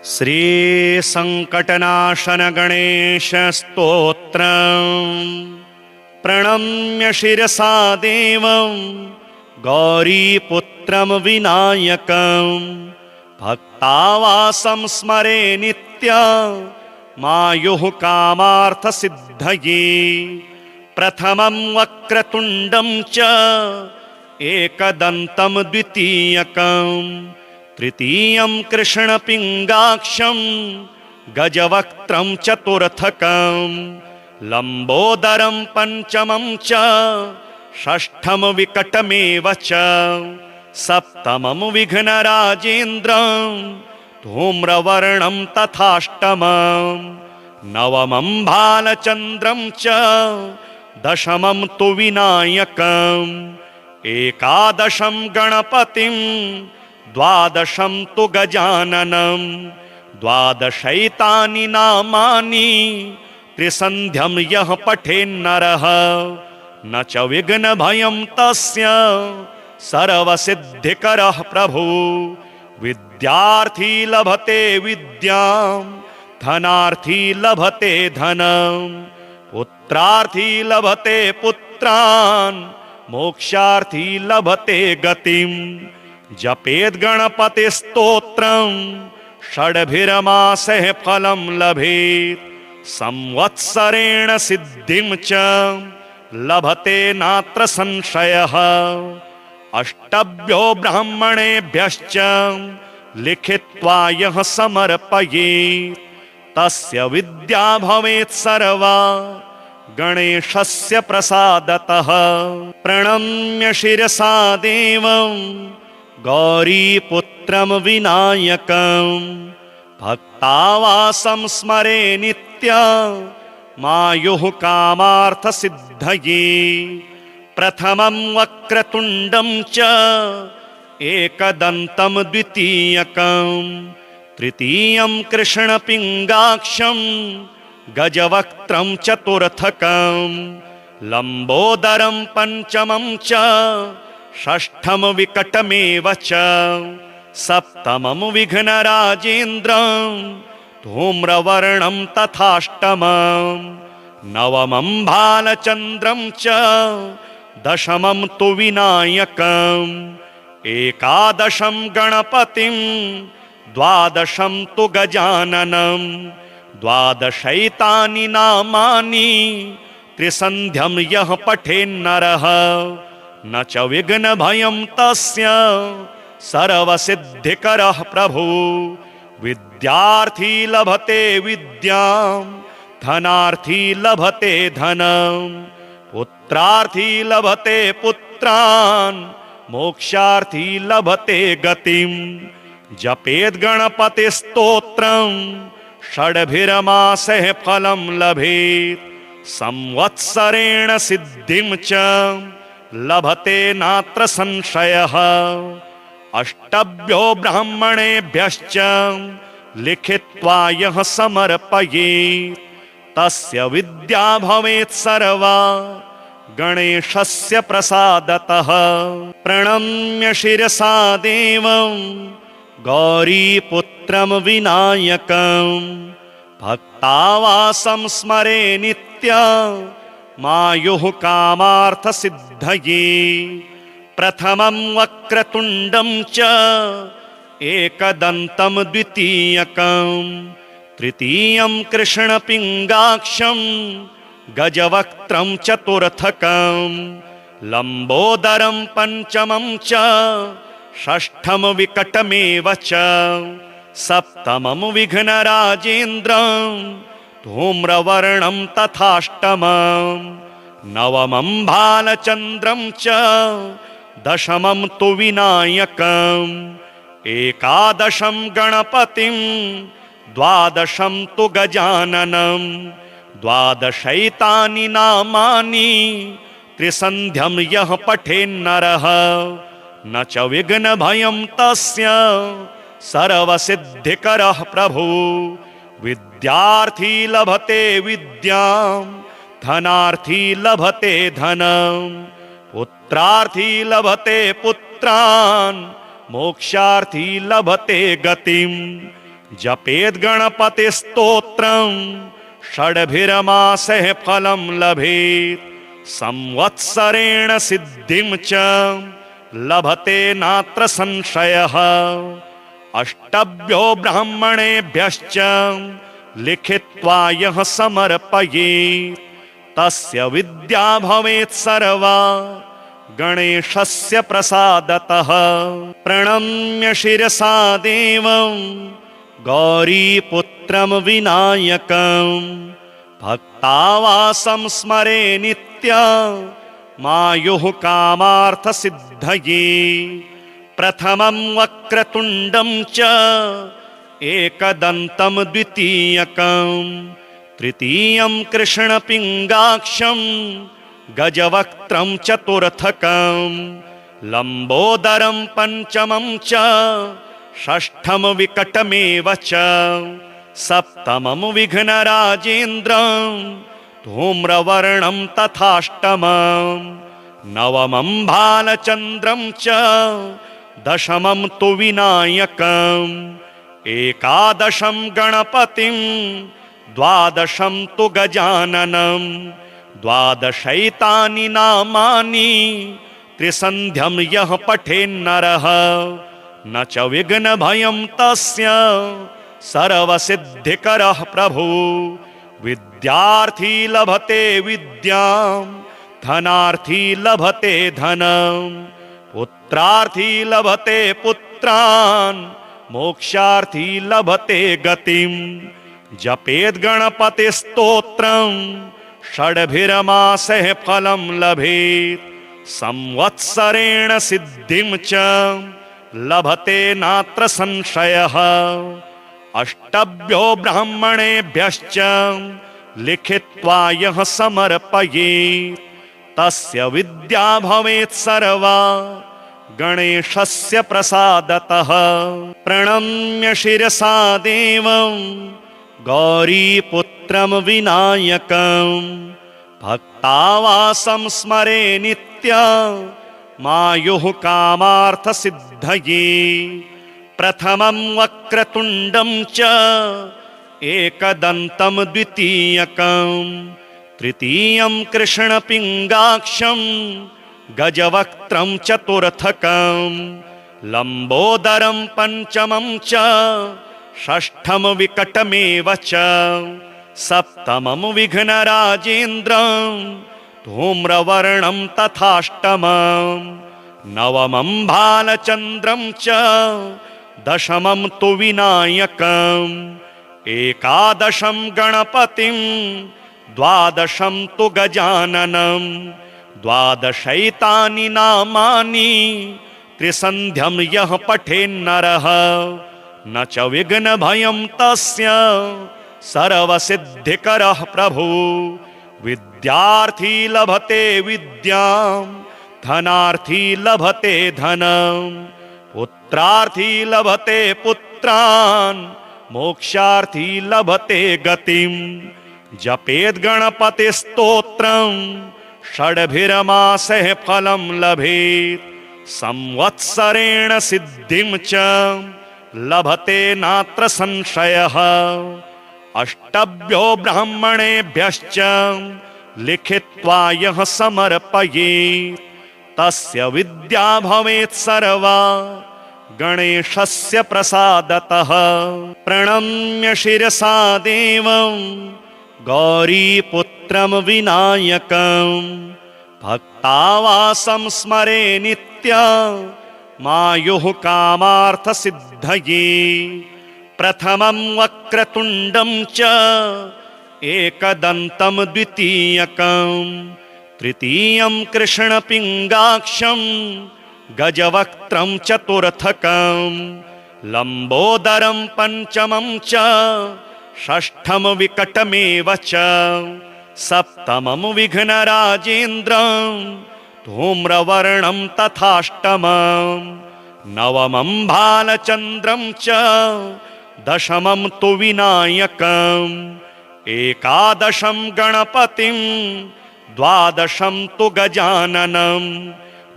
श्री संकटनाशन गणेश स्तोत्रम् प्रणम्य शिरसा देवं गौरीपुत्रं विनायकं भक्तावासं स्मरे नित्यं मायुः कामार्थसिद्धये। प्रथमं वक्रतुण्डं च एकदन्तं द्वितीयकं तृतीयं कृष्णपिङ्गाक्षं गजवक्त्रं चतुर्थकं लम्बोदरं पञ्चमं च षष्ठं विकटमेव च सप्तमं विघ्नराजेन्द्रं धूम्रवर्णं तथाष्टमं नवमं भालचन्द्रं च दशमं तु विनायकम् एकादशं गणपतिं द्वादशं तु गजाननं द्वादशैतानि नामानि त्रिसन्ध्यं यः पठेन्नरः न च विघ्नभयं तस्य सर्वसिद्धिकरः प्रभु। विद्यार्थी लभते विद्यां धनार्थी लभते धनं पुत्रार्थी लभते पुत्रान् मोक्षार्थी लभते गतिम्। जपेद गणपति स्तोत्रं षड्भिर्मासैः फलं लभेत् संवत्सरेण सिद्धिं च लभते नात्र संशयः। अष्टभ्यो ब्राह्मणेभ्यश्च लिखित्वा यः समर्पयेत् तस्य विद्या भवेत् सर्वा गणेशस्य प्रसादतः। प्रणम्य शिरसा देवं गौरीपुत्रं विनायकं भक्तावासं स्मरे नित्यं मायुः कामार्थसिद्धये। प्रथमं वक्रतुण्डं च एकदन्तं द्वितीयकं तृतीयं कृष्णपिङ्गाक्षं गजवक्त्रं चतुर्थकं लम्बोदरं पञ्चमं च षष्ठं विकटमेव च सप्तमं विघ्नराजेन्द्रं धूम्रवर्णं तथाष्टमं नवमं भालचन्द्रं च दशमं तु विनायकम् एकादशं गणपतिं द्वादशं तु गजाननं द्वादशैतानि नामानि त्रिसन्ध्यं यः पठेन्नरः न च विघ्नभयं तस्य सर्वसिद्धिकरः प्रभु। विद्यार्थी लभते विद्यां धनार्थी लभते धनं पुत्रार्थी लभते पुत्रान् मोक्षार्थी लभते गतिम्। जपेद गणपति स्तोत्रं षड्भिर्मासैः फलं लभेत् संवत्सरेण सिद्धिं च लभते नात्र संशयः। अष्टभ्यो ब्राह्मणेभ्यश्च लिखित्वा यः समर्पयेत् तस्य विद्या भवेत् सर्वा गणेशस्य प्रसादतः। प्रणम्य शिरसा देवं गौरीपुत्रं विनायकं भक्तावासं स्मरे नित्यं मायुः कामार्थसिद्धये। प्रथमं वक्रतुण्डं च एकदन्तं द्वितीयकं तृतीयं कृष्णपिङ्गाक्षं गजवक्त्रं चतुर्थकं लम्बोदरं पञ्चमं च षष्ठं विकटमेव च सप्तमं विघ्नराजेन्द्रं धूम्रवर्णं तथाष्टमं नवमं भालचन्द्रं च दशमं तु विनायकम् एकादशं गणपतिं द्वादशं तु गजाननं द्वादशैतानि नामानि त्रिसन्ध्यं यः पठेन्नरः न च विघ्नभयं तस्य सर्वसिद्धिकरः प्रभु। विद्यार्थी लभते विद्यां धनार्थी लभते धनं पुत्रार्थी लभते पुत्रान् मोक्षार्थी लभते गतिम्। जपेद् गणपतिस्तोत्रं षड्भिर्मासैः फलं लभेत् संवत्सरेण सिद्धिं च लभते नात्र संशयः अष्टभ्यो ब्राह्मणेभ्यश्च लिखित्वा यः समर्पयेत् तस्य विद्या भवेत् सर्वा गणेशस्य प्रसादतः प्रणम्य शिरसा देवं गौरीपुत्रं विनायकं भक्तावासं स्मरे नित्यमायुः कामार्थसिद्धये प्रथमं वक्रतुण्डं च एकदन्तं द्वितीयकं तृतीयं कृष्णपिङ्गाक्षं गजवक्त्रं चतुर्थकं लम्बोदरं पञ्चमं च षष्ठं विकटमेव च सप्तमं विघ्नराजेन्द्रं धूम्रवर्णं तथाष्टमं नवमं भालचन्द्रं च दशमं तु विनायकम् एकादशं गणपतिं द्वादशं तु गजाननं द्वादशैतानि नामानि त्रिसन्ध्यं यः पठेन्नरः न च विघ्नभयं तस्य सर्वसिद्धिकरः प्रभु विद्यार्थी लभते विद्यां धनार्थी लभते धनं पुत्रार्थी लभते पुत्रान् मोक्षार्थी लभते गतिं जपेद् गणपतिस्तोत्रं षड्भिर्मासैः फलं लभेत् संवत्सरेण सिद्धिं च लभते नात्र संशयः अष्टभ्यो ब्राह्मणेभ्यश्च लिखित्वा यः समर्पयेत् तस्य विद्या भवेत् सर्वा गणेशस्य प्रसादतः प्रणम्य शिरसा देवं गौरीपुत्रं विनायकं भक्तावासं स्मरे नित्यमायुः कामार्थसिद्धये प्रथमं वक्रतुण्डं च एकदन्तं द्वितीयकं तृतीयं कृष्णपिङ्गाक्षं गजवक्त्रं चतुर्थकं लम्बोदरं पञ्चमं च षष्ठं विकटमेव च सप्तमं विघ्नराजेन्द्रं धूम्रवर्णं तथाष्टमं नवमं भालचन्द्रं च दशमं तु विनायकम् एकादशं गणपतिं द्वादशं तु गजाननं द्वादशैतानि नामानि त्रिसन्ध्यं यः पठेन्नरः न च विघ्नभयं तस्य सर्वसिद्धिकरः प्रभु विद्यार्थी लभते विद्यां धनार्थी लभते धनं पुत्रार्थी लभते पुत्रान् मोक्षार्थी लभते गतिं जपेद् गणपतिस्तोत्रं षड्भिर्मासैः फलं लभेत् संवत्सरेण सिद्धिं च लभते नात्र संशयः अष्टभ्यो ब्राह्मणेभ्यश्च लिखित्वा यः समर्पयेत् तस्य विद्या भवेत् सर्वा गणेशस्य प्रसादतः प्रणम्य शिरसा देवं गौरीपुत्रं विनायकं भक्तावासं स्मरे नित्यमायुः कामार्थसिद्धये प्रथमं वक्रतुण्डं च एकदन्तं द्वितीयकं तृतीयं कृष्णपिङ्गाक्षं गजवक्त्रं चतुर्थकं लम्बोदरं पञ्चमं च षष्ठं विकटमेव च सप्तमं विघ्नराजेन्द्रं धूम्रवर्णं तथाष्टमं नवमं भालचन्द्रं च दशमं तु विनायकम् एकादशं गणपतिं द्वादशं तु गजाननं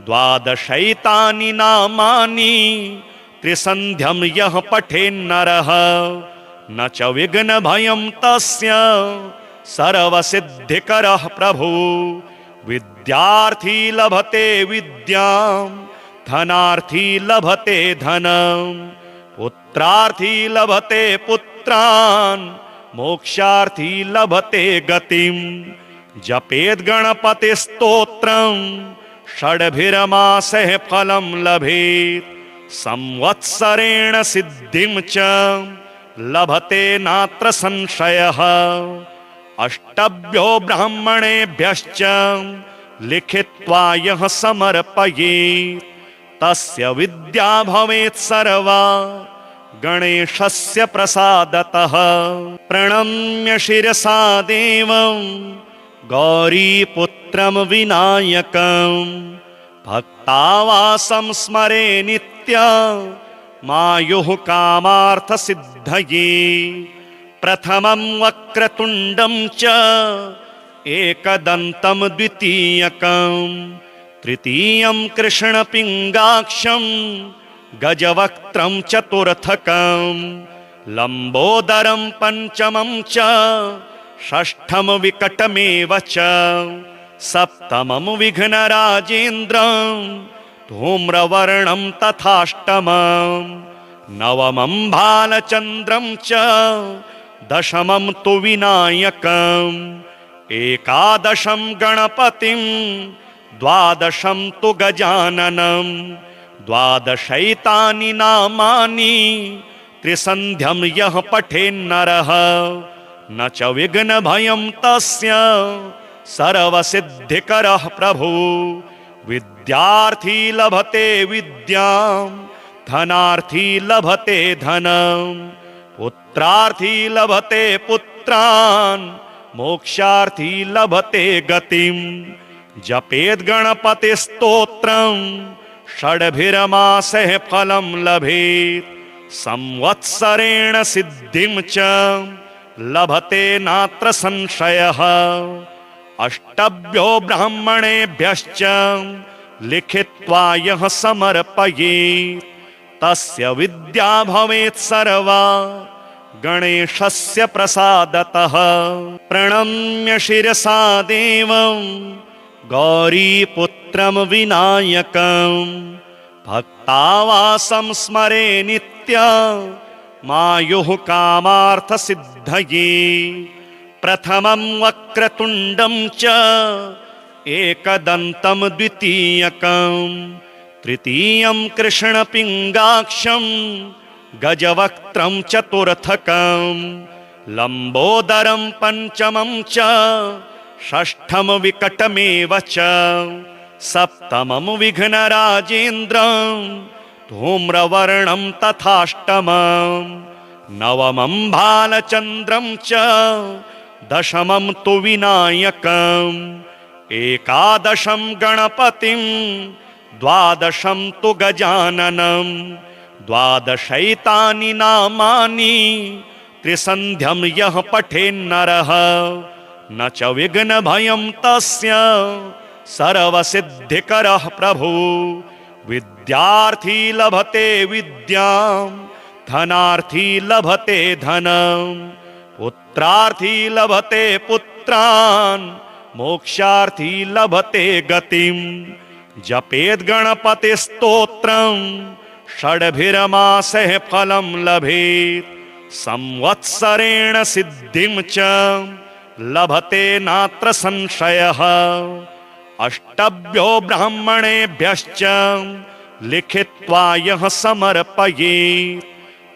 द्वादशैतानि नामानि त्रिसन्ध्यं यः पठेन्नरः न च विघ्नभयं तस्य सर्वसिद्धिकरः प्रभु। विद्यार्थी लभते विद्यां धनार्थी लभते धनं पुत्रार्थी लभते पुत्रान् मोक्षार्थी लभते गतिम्। जपेद् गणपतिस्तोत्रं षड्भिर्मासैः फलं लभेत् संवत्सरेण सिद्धिं च लभते नात्र संशयः। अष्टभ्यो ब्राह्मणेभ्यश्च लिखित्वा यः समर्पयेत् तस्य विद्या भवेत् सर्वा गणेशस्य प्रसादतः। प्रणम्य शिरसा देवं गौरीपुत्रं विनायकं भक्तावासं स्मरे नित्यं मायुः कामार्थसिद्धये। प्रथमं वक्रतुण्डं च एकदन्तं द्वितीयकं तृतीयं कृष्णपिङ्गाक्षं गजवक्त्रं चतुर्थकं लम्बोदरं पञ्चमं च षष्ठं विकटमेव च सप्तमं विघ्नराजेन्द्रं धूम्रवर्णं तथाष्टमं नवमं भालचन्द्रं च दशमं तु विनायकम् एकादशं गणपतिं द्वादशं तु गजाननं द्वादशैतानि नामानि त्रिसन्ध्यं यः पठेन्नरः न च विघ्नभयं तस्य सर्वसिद्धिकरः प्रभु। विद्यार्थी लभते विद्यां धनार्थी लभते धनं पुत्रार्थी लभते पुत्रान् मोक्षार्थी लभते गतिम्। जपेद् गणपतिस्तोत्रं षड्भिर्मासैः फलं लभेत् संवत्सरेण सिद्धिं च लभते नात्र संशयः। अष्टभ्यो ब्राह्मणेभ्यश्च लिखित्वा यः समर्पयेत् तस्य विद्या भवेत् सर्वा गणेशस्य प्रसादतः। प्रणम्य शिरसा देवं गौरीपुत्रं विनायकं भक्तावासं स्मरे नित्यं मायुः कामार्थसिद्धये। प्रथमं वक्रतुण्डं च एकदन्तं द्वितीयकं तृतीयं कृष्णपिङ्गाक्षं गजवक्त्रं चतुर्थकं लम्बोदरं पञ्चमं च षष्ठं विकटमेव च सप्तमं विघ्नराजेन्द्रं धूम्रवर्णं तथाष्टमं नवमं भालचन्द्रं च दशमं तु विनायकम् एकादशं गणपतिं द्वादशं तु गजाननं द्वादशैतानि नामानि त्रिसन्ध्यं यः पठेन्नरः न च विघ्नभयं तस्य सर्वसिद्धिकरः प्रभु। विद्यार्थी लभते विद्यां धनार्थी लभते धनं पुत्रार्थी लभते पुत्रान् मोक्षार्थी लभते गतिम्। जपेद् गणपतिस्तोत्रं षड्भिर्मासैः फलं लभेत् संवत्सरेण सिद्धिं च लभते नात्र संशयः। अष्टभ्यो ब्राह्मणेभ्यश्च लिखित्वा यः समर्पयेत्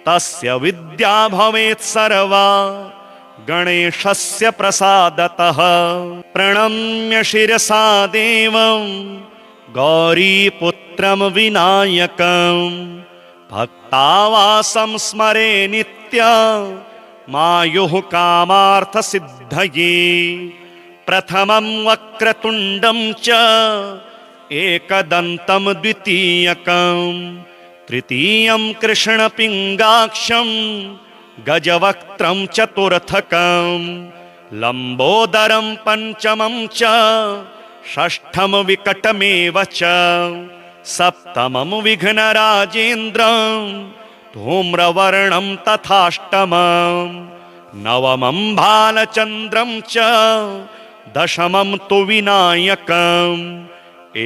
तस्य विद्या भवेत् सर्वा गणेशस्य प्रसादतः। प्रणम्य शिरसा देवं गौरीपुत्रं विनायकं भक्तावासं स्मरे नित्यं मायुः कामार्थसिद्धये। प्रथमं वक्रतुण्डं च एकदन्तं द्वितीयकं तृतीयं कृष्णपिङ्गाक्षं गजवक्त्रं चतुर्थकं लम्बोदरं पञ्चमं च षष्ठं विकटमेव च सप्तमं विघ्नराजेन्द्रं धूम्रवर्णं तथाष्टमं नवमं बालचन्द्रं च दशमं तु विनायकम्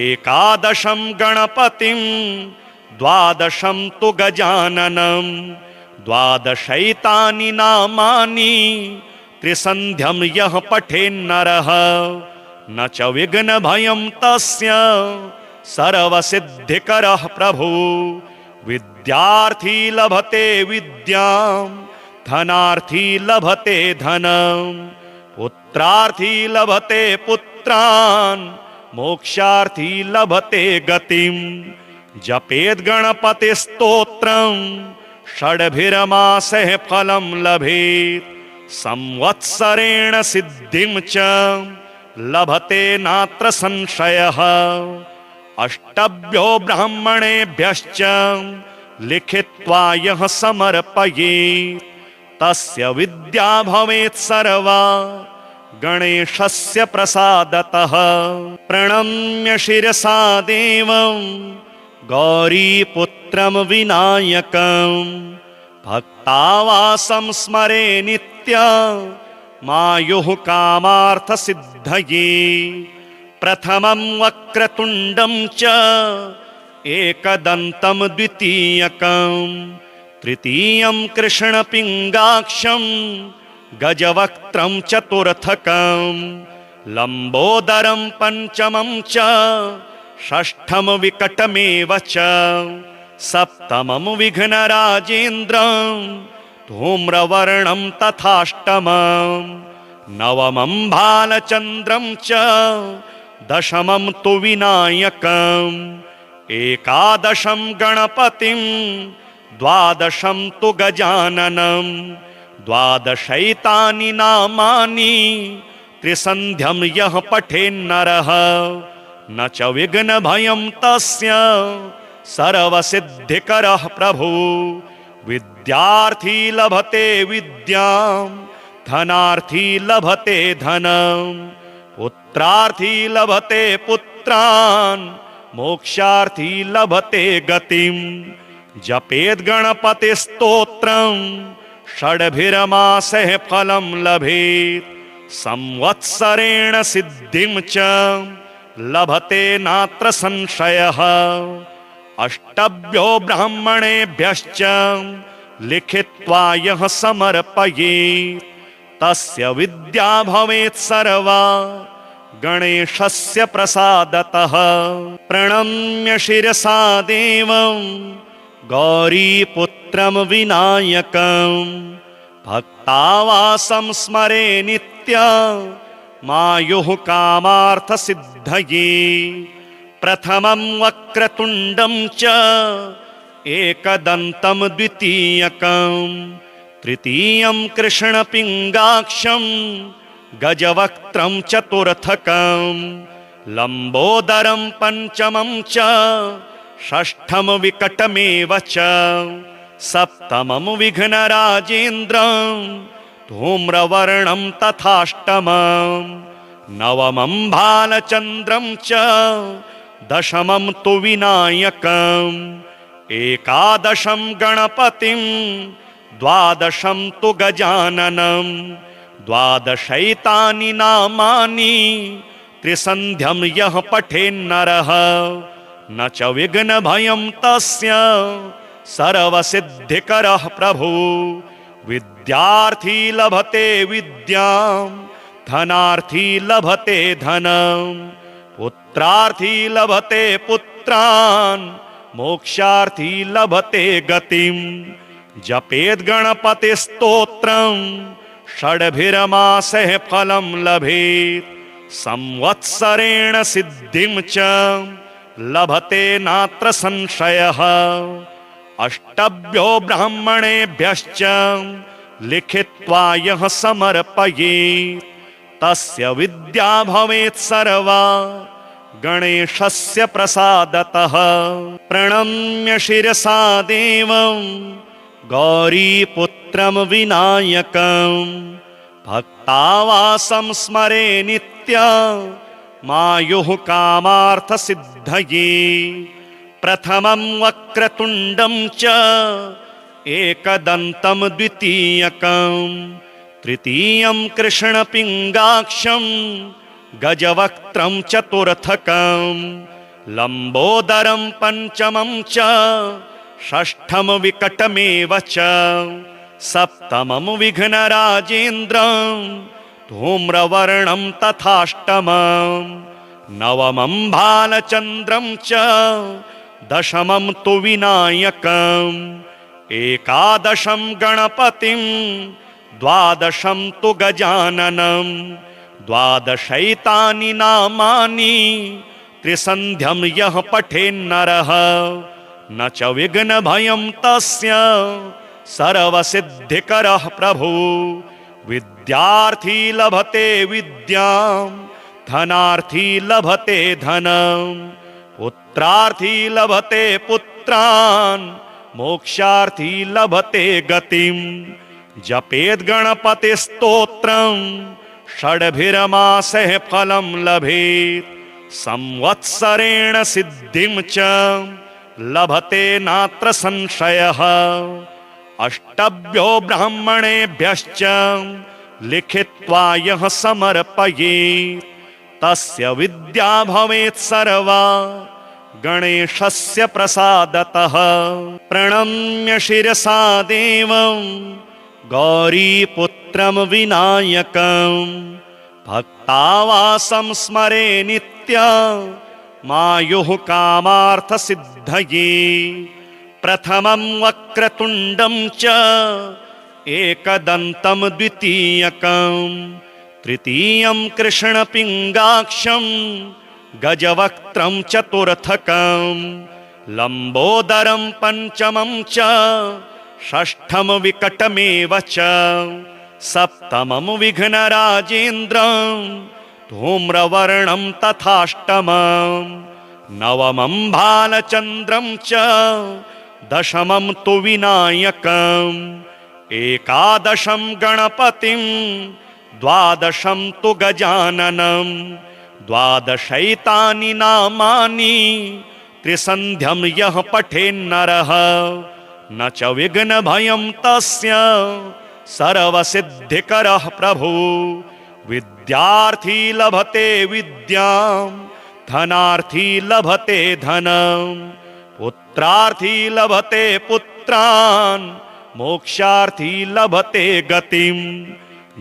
एकादशं गणपतिं द्वादशं तु गजाननं द्वादशैतानि नामानि त्रिसन्ध्यं यः पठेन्नरः न च विघ्नभयं तस्य सर्वसिद्धिकरः प्रभु विद्यार्थी लभते विद्यां धनार्थी लभते धनं पुत्रार्थी लभते पुत्रान् मोक्षार्थी लभते गतिं जपेद् गणपतिस्तोत्रं षड्भिर्मासैः फलं लभेत् संवत्सरेण सिद्धिं च लभते नात्र संशयः अष्टभ्यो ब्राह्मणेभ्यश्च लिखित्वा यः समर्पयेत् तस्य विद्या भवेत् सर्वा गणेशस्य प्रसादतः प्रणम्य शिरसा देवं गौरीपुत्रं विनायकं भक्तावासं स्मरे नित्यं मायुः कामार्थसिद्धये प्रथमं वक्रतुण्डं च एकदन्तं द्वितीयकं तृतीयं कृष्णपिङ्गाक्षं गजवक्त्रं चतुर्थकं लम्बोदरं पञ्चमं च षष्ठं विकटमेव च सप्तमं विघ्नराजेन्द्रं धूम्रवर्णं तथाष्टमं नवमं बालचन्द्रं च दशमं तु विनायकम् एकादशं गणपतिं द्वादशं तु गजाननं द्वादशैतानि नामानि त्रिसन्ध्यं यः पठेन्नरः न च विघ्नभयं तस्य सर्वसिद्धिकरः प्रभु विद्यार्थी लभते विद्यां धनार्थी लभते धनं पुत्रार्थी लभते पुत्रान् मोक्षार्थी लभते गतिं जपेद् गणपतिस्तोत्रं षड्भिर्मासैः फलं लभेत् संवत्सरेण सिद्धिं च लभते नात्र संशयः अष्टभ्यो ब्राह्मणेभ्यश्च लिखित्वा यः समर्पयेत् तस्य विद्या भवेत् सर्वा गणेशस्य प्रसादतः प्रणम्य शिरसा देवं गौरीपुत्रं विनायकं भक्तावासं स्मरे नित्यं मायुः कामार्थसिद्धये प्रथमं वक्रतुण्डं च एकदन्तं द्वितीयकं तृतीयं कृष्णपिङ्गाक्षं गजवक्त्रं चतुर्थकं लम्बोदरं पञ्चमं च षष्ठं विकटमेव च सप्तमं विघ्नराजेन्द्रं धूम्रवर्णं तथाष्टमं नवमं बालचन्द्रं च दशमं तु विनायकम् एकादशं गणपतिं द्वादशं तु गजाननं द्वादशैतानि नामानि त्रिसन्ध्यं यः पठेन्नरः न च विघ्नभयं तस्य सर्वसिद्धिकरः प्रभु विद्यार्थी लभते विद्यां धनार्थी लभते धनं पुत्रार्थी लभते पुत्रान् मोक्षार्थी लभते गतिं जपेद् गणपतिस्तोत्रं षड्भिर्मासैः फलं लभेत् संवत्सरेण सिद्धिं च लभते नात्र संशयः अष्टभ्यो ब्राह्मणेभ्यश्च लिखित्वा यः समर्पयेत् तस्य विद्या भवेत् सर्वा गणेशस्य प्रसादतः प्रणम्य शिरसा देवं गौरीपुत्रं विनायकं भक्तावासं स्मरे नित्यं मायुः कामार्थसिद्धये प्रथमं वक्रतुण्डं च एकदन्तं द्वितीयकं तृतीयं कृष्णपिङ्गाक्षं गजवक्त्रं चतुर्थकं लम्बोदरं पञ्चमं च षष्ठं विकटमेव च सप्तमं विघ्नराजेन्द्रं धूम्रवर्णं तथाष्टमं नवमं भालचन्द्रं च दशमं तु विनायकम् एकादशं गणपतिं द्वादशं तु गजाननं द्वादशैतानि नामानि त्रिसन्ध्यं यः पठेन्नरः न च विघ्नभयं तस्य सर्वसिद्धिकरः प्रभु विद्यार्थी लभते विद्यां धनार्थी लभते धनं पुत्रार्थी लभते पुत्रान् मोक्षार्थी लभते गतिं जपेद् गणपतिस्तोत्रं षड्भिर्मासैः फलं लभेत् संवत्सरेण सिद्धिं च लभते नात्र संशयः अष्टभ्यो ब्राह्मणेभ्यश्च लिखित्वा यः समर्पयेत् तस्य विद्या भवेत् सर्वा गणेशस्य प्रसादतः प्रणम्य शिरसा देवं गौरीपुत्रं विनायकं भक्तावासं स्मरे नित्यं मायुः कामार्थसिद्धये प्रथमं वक्रतुण्डं च एकदन्तं द्वितीयकं तृतीयं कृष्णपिङ्गाक्षं गजवक्त्रं चतुर्थकं लम्बोदरं पञ्चमं च षष्ठं विकटमेव च सप्तमं विघ्नराजेन्द्रं धूम्रवर्णं तथाष्टमं नवमं भालचन्द्रं च दशमं तु विनायकम् एकादशं गणपतिं द्वादशं तु गजाननं द्वादशैतानि नामानि त्रिसन्ध्यं यः पठेन्नरः न च विघ्नभयं तस्य सर्वसिद्धिकरः प्रभु विद्यार्थी लभते विद्यां धनार्थी लभते धनं पुत्रार्थी लभते पुत्रान् मोक्षार्थी लभते गतिं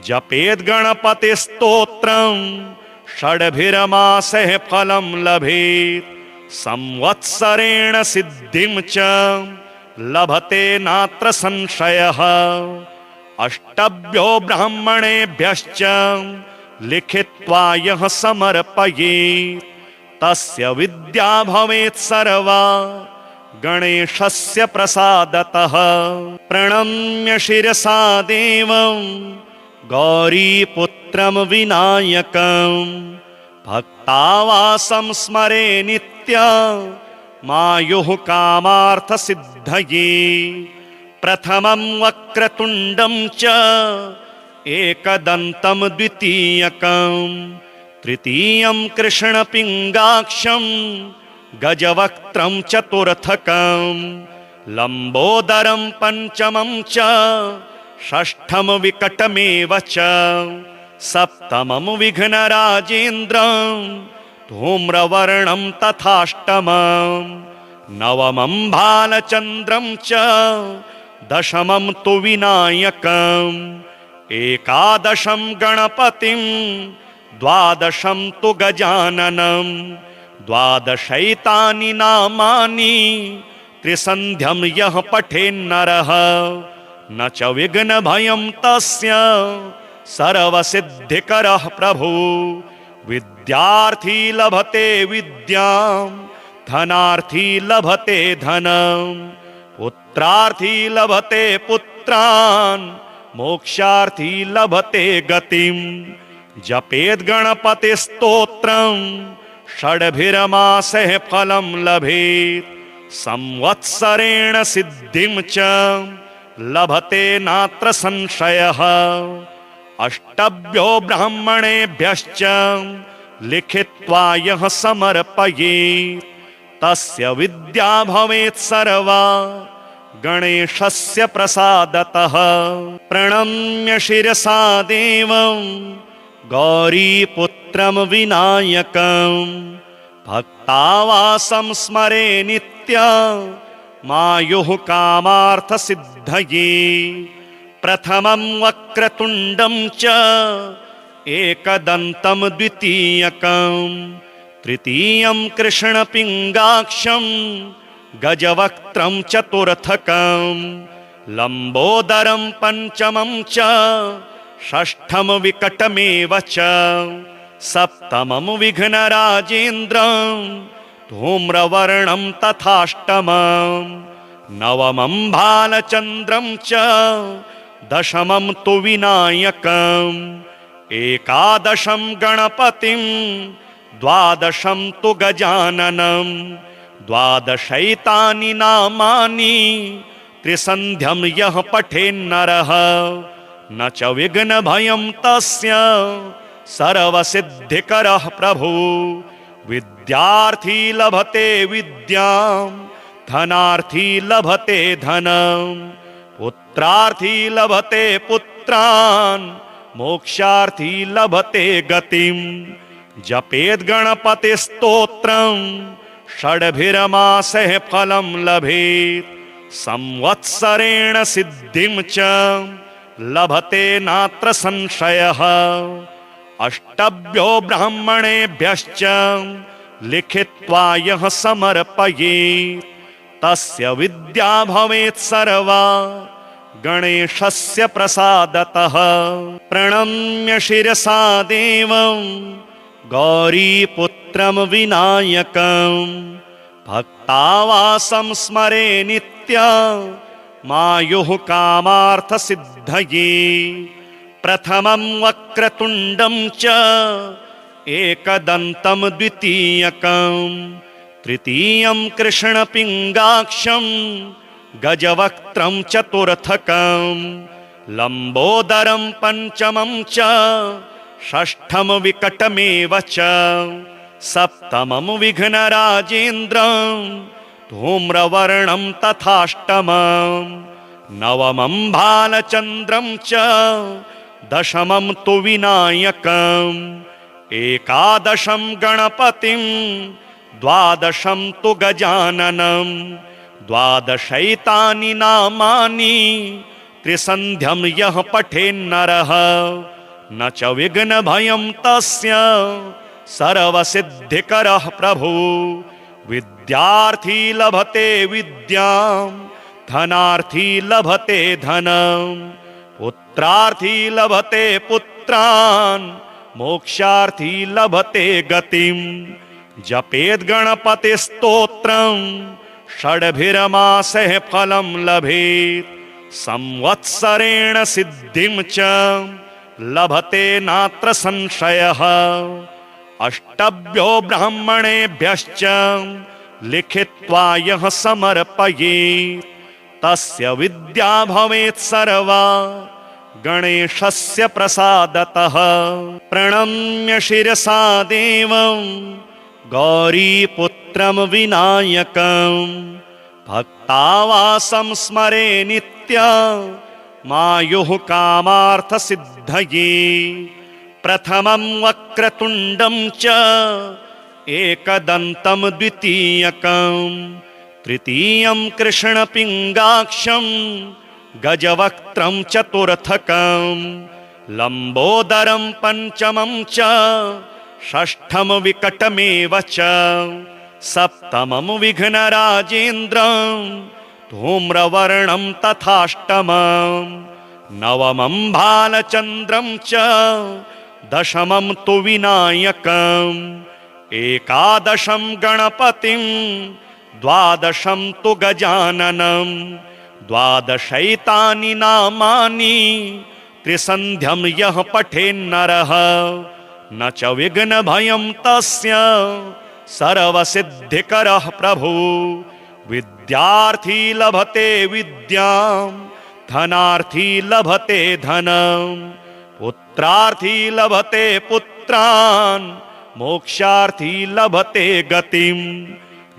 जपेद् गणपतिस्तोत्रं षड्भिर्मासैः फलं लभेत् संवत्सरेण सिद्धिं च लभते नात्र संशयः अष्टभ्यो ब्राह्मणेभ्यश्च लिखित्वा यः समर्पयेत् तस्य विद्या भवेत् सर्वा गणेशस्य प्रसादतः प्रणम्य शिरसा देवं गौरीपुत्रं विनायकं भक्तावासं स्मरे नित्यं मायुः कामार्थसिद्धये प्रथमं वक्रतुण्डं च एकदन्तं द्वितीयकं तृतीयं कृष्णपिङ्गाक्षं गजवक्त्रं चतुर्थकं लम्बोदरं पञ्चमं च षष्ठं विकटमेव च सप्तमं विघ्नराजेन्द्रं धूम्रवर्णं तथाष्टमं नवमं भालचन्द्रं च दशमं तु विनायकम् एकादशं गणपतिं द्वादशं तु गजाननं द्वादशैतानि नामानि त्रिसन्ध्यं यः पठेन्नरः न च विघ्नभयं तस्य सर्वसिद्धिकरः प्रभु विद्यार्थी लभते विद्यां धनार्थी लभते धनं पुत्रार्थी लभते पुत्रान् मोक्षार्थी लभते गतिं जपेद् गणपतिस्तोत्रं षड्भिर्मासैः फलं लभेत् संवत्सरेण सिद्धिं च लभते नात्र संशयः अष्टभ्यो ब्राह्मणेभ्यश्च लिखित्वा यः समर्पयेत् तस्य विद्या भवेत् सर्वा गणेशस्य प्रसादतः। प्रणम्य शिरसा देवं गौरीपुत्रं विनायकं भक्तावासं स्मरे नित्यं मायुः कामार्थसिद्धये। प्रथमं वक्रतुण्डं च एकदन्तं द्वितीयकं तृतीयं कृष्णपिङ्गाक्षं गजवक्त्रं चतुर्थकं लम्बोदरं पञ्चमं च षष्ठं विकटमेव च सप्तमं विघ्नराजेन्द्रं धूम्रवर्णं तथाष्टमं नवमं भालचन्द्रं च दशमं तु विनायकम् एकादशं गणपतिं द्वादशं तु गजाननं द्वादशैतानि नामानि त्रिसन्ध्यं यः पठेन्नरः न च विघ्नभयं तस्य सर्वसिद्धिकरः प्रभु। विद्यार्थी लभते विद्यां धनार्थी लभते धनं पुत्रार्थी लभते पुत्रान् मोक्षार्थी लभते गतिं। जपेद् गणपतिस्तोत्रं षड्भिर्मासैः फलं लभेत् संवत्सरेण सिद्धिं च लभते नात्र संशयः। अष्टभ्यो ब्राह्मणेभ्यश्च लिखित्वा यः समर्पयेत् तस्य विद्या भवेत् सर्वा गणेशस्य प्रसादतः। प्रणम्य शिरसा देवं गौरीपुत्रं विनायकं भक्तावासं स्मरे नित्यं मायुः कामार्थसिद्धये। प्रथमं वक्रतुण्डं च एकदन्तं द्वितीयकं तृतीयं कृष्णपिङ्गाक्षं गजवक्त्रं चतुर्थकं लम्बोदरं पञ्चमं च षष्ठं विकटमेव च सप्तमं विघ्नराजेन्द्रं धूम्रवर्णं तथाष्टमं नवमं भालचन्द्रं च दशमं तु विनायकम् एकादशं गणपतिं द्वादशं तु गजाननं द्वादशैतानि नामानि त्रिसन्ध्यं यः पठेन्नरः न च विघ्नभयं तस्य सर्वसिद्धिकरः प्रभु। विद्यार्थी लभते विद्यां धनार्थी लभते धनं पुत्रार्थी लभते पुत्रान् मोक्षार्थी लभते गतिं। जपेद् गणपतिस्तोत्रं षड्भिर्मासैः फलं लभेत् संवत्सरेण सिद्धिं च लभते नात्र संशयः। अष्टभ्यो ब्राह्मणेभ्यश्च लिखित्वा यः समर्पयेत् तस्य विद्या भवेत् सर्वा गणेशस्य प्रसादतः। प्रणम्य शिरसा देवं गौरीपुत्रं विनायकं भक्तावासं स्मरे नित्यं मायुः कामार्थसिद्धये। प्रथमं वक्रतुण्डं च एकदन्तं द्वितीयकं तृतीयं कृष्णपिङ्गाक्षं गजवक्त्रं चतुर्थकं लम्बोदरं पञ्चमं च षष्ठं विकटमेव च सप्तमं विघ्नराजेन्द्रं धूम्रवर्णं तथाष्टमं नवमं भालचन्द्रं च दशमं तु विनायकम् एकादशं गणपतिं द्वादशं तु गजाननं द्वादशैतानि नामानि त्रिसन्ध्यं यः पठेन्नरः न च विघ्नभयं तस्य सर्वसिद्धिकरः प्रभु। विद्यार्थी लभते विद्यां धनार्थी लभते धनं पुत्रार्थी लभते पुत्रान् मोक्षार्थी लभते गतिं।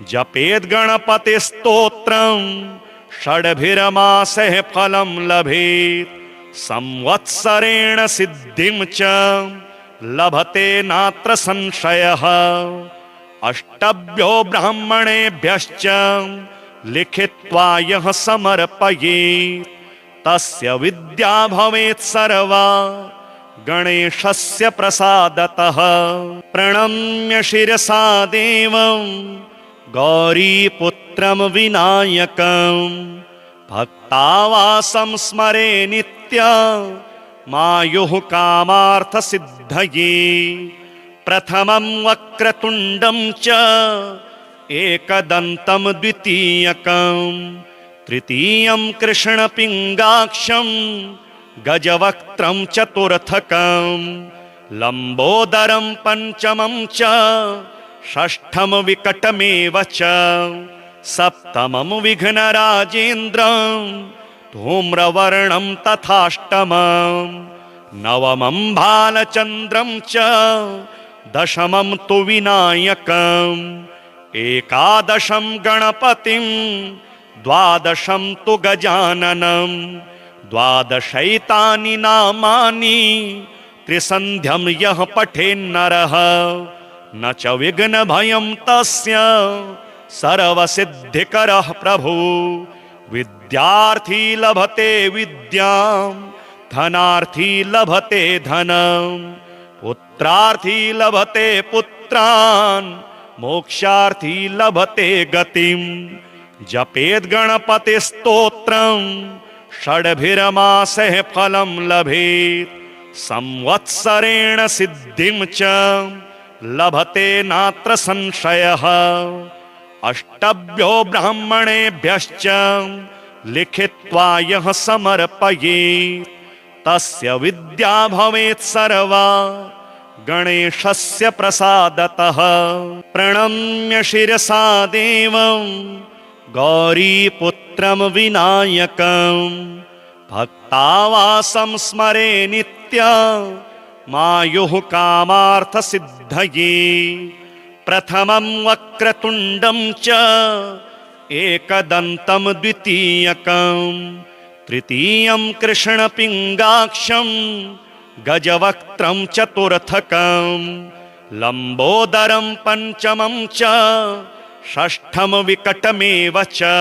जपेद् गणपतिस्तोत्रं षड्भिर्मासैः फलं लभेत् संवत्सरेण सिद्धिं च लभते नात्र संशयः अष्टभ्यो ब्राह्मणेभ्यश्च लिखित्वा यः समर्पयेत् तस्य विद्या भवेत् सर्वा गणेशस्य प्रसादतः प्रणम्य शिरसा देवं गौरीपुत्रं विनायकं भक्तावासं स्मरे नित्यं मायुः कामार्थसिद्धये प्रथमं वक्रतुण्डं च एकदन्तं द्वितीयकं तृतीयं कृष्णपिङ्गाक्षं गजवक्त्रं चतुर्थकं लम्बोदरं पञ्चमं च षष्ठं विकटमेव च सप्तमं विघ्नराजेन्द्रं धूम्रवर्णं तथाष्टमं नवमं भालचन्द्रं च दशमं तु विनायकम् एकादशं गणपतिं द्वादशं तु गजाननं द्वादशैतानि नामानि त्रिसन्ध्यं यः पठेन्नरः न च विघ्नभयं तस्य सर्वसिद्धिकरः प्रभु विद्यार्थी लभते विद्यां धनार्थी लभते धनं पुत्रार्थी लभते पुत्रान् मोक्षार्थी लभते गतिं जपेद् गणपतिस्तोत्रं षड्भिर्मासैः फलं लभेत् संवत्सरेण सिद्धिं च लभते नात्र संशयः अष्टभ्यो ब्राह्मणेभ्यश्च लिखित्वा यः समर्पयेत् तस्य विद्या भवेत् सर्वा गणेशस्य प्रसादतः प्रणम्य शिरसा देवं गौरीपुत्रं विनायकं भक्तावासं स्मरे नित्यं मायुः कामार्थसिद्धये प्रथमं वक्रतुण्डं च एकदन्तं द्वितीयकं तृतीयं कृष्णपिङ्गाक्षं गजवक्त्रं चतुर्थकं लम्बोदरं पञ्चमं च षष्ठं विकटमेव च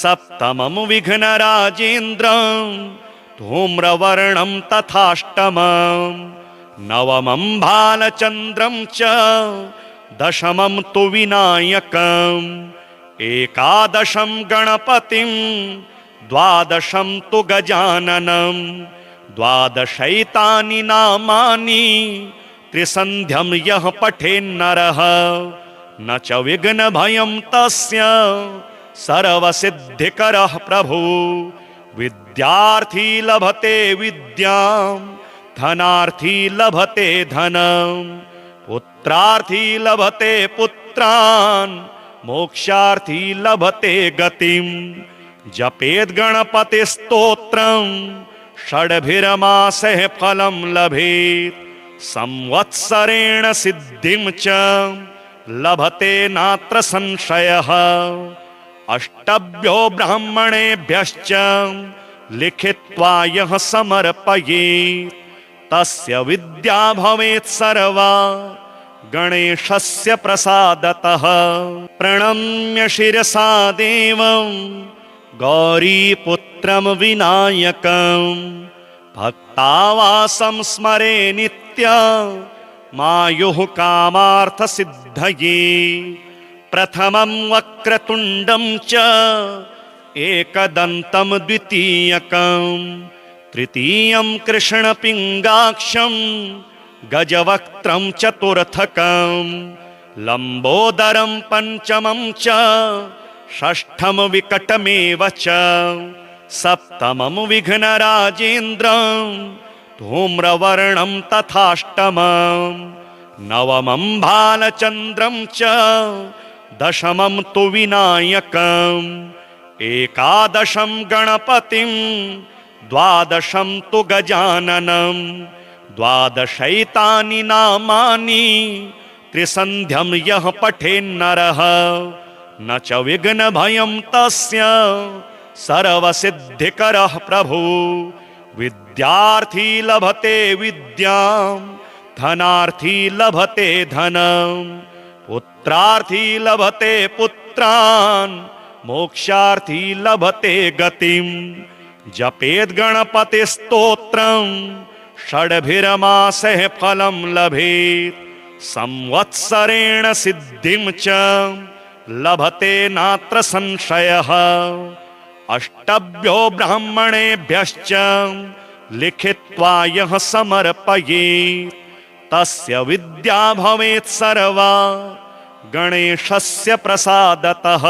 सप्तमं विघ्नराजेन्द्रं धूम्रवर्णं तथाष्टमं नवमं भालचन्द्रं च दशमं तु विनायकम् एकादशं गणपतिं द्वादशं तु गजाननं द्वादशैतानि नामानि त्रिसन्ध्यं यः पठेन्नरः न च विघ्नभयं तस्य सर्वसिद्धिकरः प्रभु विद्यार्थी लभते विद्यां धनार्थी लभते धनं पुत्रार्थी लभते पुत्रान् मोक्षार्थी लभते गतिं जपेद् गणपतिस्तोत्रं षड्भिर्मासैः फलं लभेत् संवत्सरेण सिद्धिं च लभते नात्र संशयः अष्टभ्यो ब्राह्मणेभ्यश्च लिखित्वा यः समर्पयेत् तस्य विद्या भवेत् सर्वा गणेशस्य प्रसादतः प्रणम्य शिरसा देवं गौरीपुत्रं विनायकं भक्तावासं स्मरे नित्यं मायुः कामार्थसिद्धये प्रथमं वक्रतुण्डं च एकदन्तं द्वितीयकं तृतीयं कृष्णपिङ्गाक्षं गजवक्त्रं चतुर्थकं लम्बोदरं पञ्चमं च षष्ठं विकटमेव च सप्तमं विघ्नराजेन्द्रं धूम्रवर्णं तथाष्टमं नवमं भालचन्द्रं च दशमं तु विनायकम् एकादशं गणपतिं द्वादशं तु गजाननं द्वादशैतानि नामानि त्रिसन्ध्यं यः पठेन्नरः न च विघ्नभयं तस्य सर्वसिद्धिकरः प्रभु। विद्यार्थी लभते विद्यां धनार्थी लभते धनं पुत्रार्थी लभते पुत्रान् मोक्षार्थी लभते गतिं। जपेद् गणपतिस्तोत्रं षड्भिर्मासैः फलं लभेत् संवत्सरेण सिद्धिं च लभते नात्र संशयः। अष्टभ्यो ब्राह्मणेभ्यश्च लिखित्वा यः समर्पयेत् तस्य विद्या भवेत् सर्वा गणेशस्य प्रसादतः।